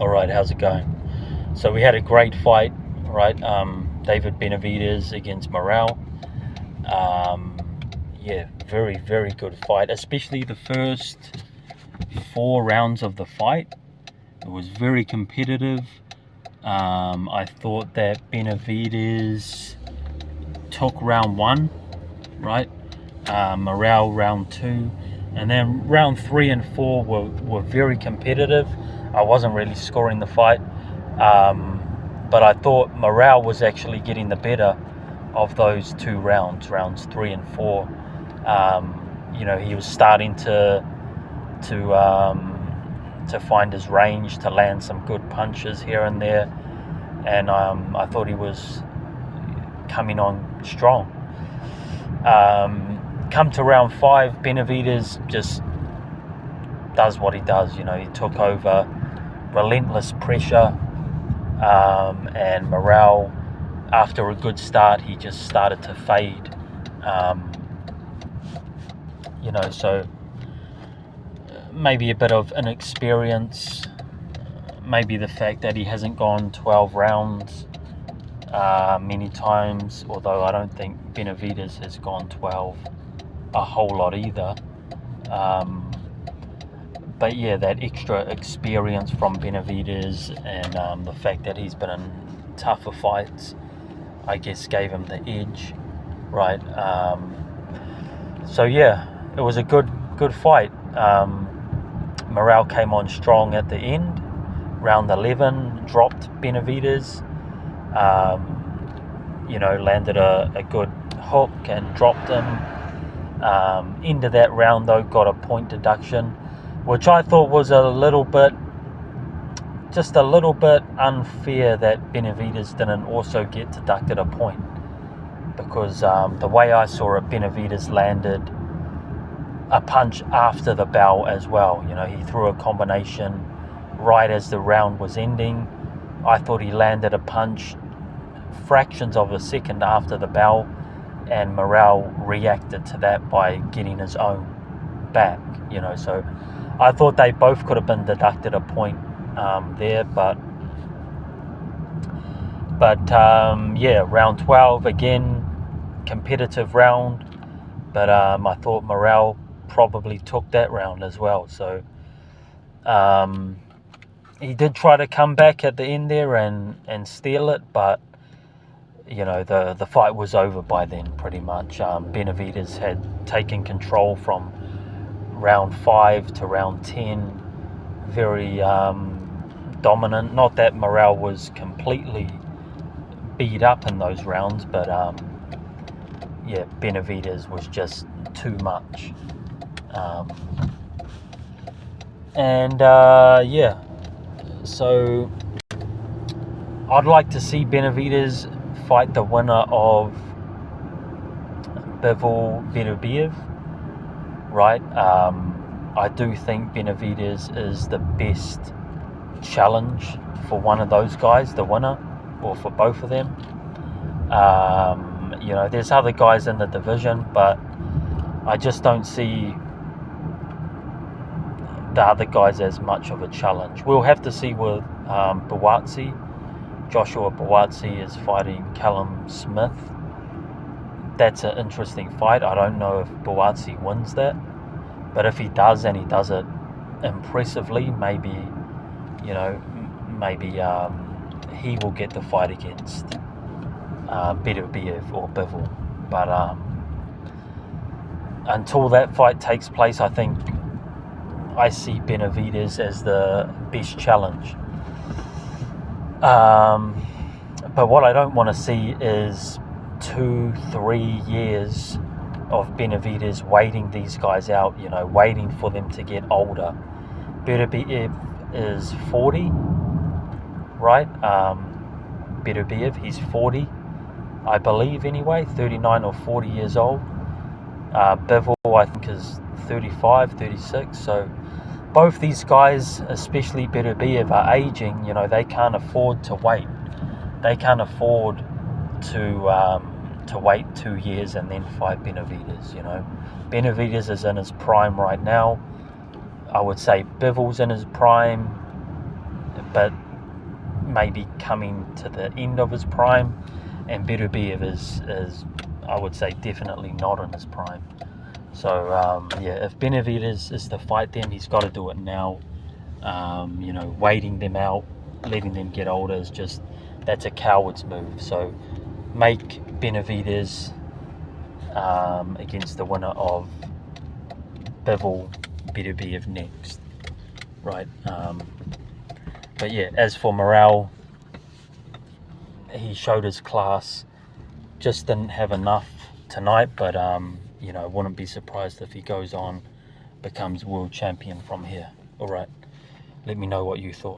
Alright, how's it going? So we had a great fight, right? David Benavidez against Morrell. Yeah, very, very good fight, especially the first 4 rounds of the fight. It was very competitive. I thought that Benavidez took round 1, right? Morrell round 2, and then round 3 and 4 were very competitive. I wasn't really scoring the fight, but I thought Morrell was actually getting the better of those 2 rounds 3 and 4. He was starting to find his range, to land some good punches here and there, and I thought he was coming on strong. Come to round 5, Benavidez just does what he does. He took over, relentless pressure, and Morrell, after a good start, he just started to fade. So maybe a bit of inexperience, maybe the fact that he hasn't gone 12 rounds many times, although I don't think Benavidez has gone 12 a whole lot either. But yeah, that extra experience from Benavidez and the fact that he's been in tougher fights, I guess, gave him the edge, right? So yeah, it was a good fight. Morrell came on strong at the end. Round 11, dropped Benavidez. Landed a good hook and dropped him. End of that round though, got a point deduction, which I thought was a little bit unfair that Benavidez didn't also get deducted a point, because the way I saw it, Benavidez landed a punch after the bell as well. He threw a combination right as the round was ending. I thought he landed a punch fractions of a second after the bell, and Morrell reacted to that by getting his own back. So I thought they both could have been deducted a point there, but round 12 again, competitive round, but I thought Morrell probably took that round as well. So he did try to come back at the end there and steal it, but the fight was over by then pretty much. Benavidez had taken control from round 5 to round 10, very dominant. Not that Morrell was completely beat up in those rounds, but Benavidez was just too much. So I'd like to see Benavidez fight the winner of Bivol-Beterbiev, right? I do think Benavidez is the best challenge for one of those guys, the winner, or for both of them. There's other guys in the division, but I just don't see the other guys as much of a challenge. We'll have to see with Buatsi. Joshua Buatsi is fighting Callum Smith. That's an interesting fight. I don't know if Buatsi wins that, but if he does, and he does it impressively, maybe he will get the fight against Beterbiev or Bivol. But until that fight takes place, I think I see Benavidez as the best challenge. But what I don't want to see is 2-3 years of Benavidez waiting these guys out, waiting for them to get older. Beterbiev is 40, right? Beterbiev, he's 40, I believe anyway, 39 or 40 years old. Bivol, I think, is 35, 36, so both these guys, especially Beterbiev, are aging. They can't afford to wait. They can't afford to wait 2 years and then fight Benavidez. Benavidez is in his prime right now. I would say Bivol's in his prime. but maybe coming to the end of his prime, and Benavidez is I would say definitely not in his prime. So yeah, if Benavidez is to fight them, he's got to do it now. You know, waiting them out, letting them get older is just, that's a coward's move. So make Benavidez against the winner of Bivol Beterbiev next, right? But yeah, as for Morrell, he showed his class, just didn't have enough tonight, but you know, wouldn't be surprised if he goes on, becomes world champion from here. All right, let me know what you thought.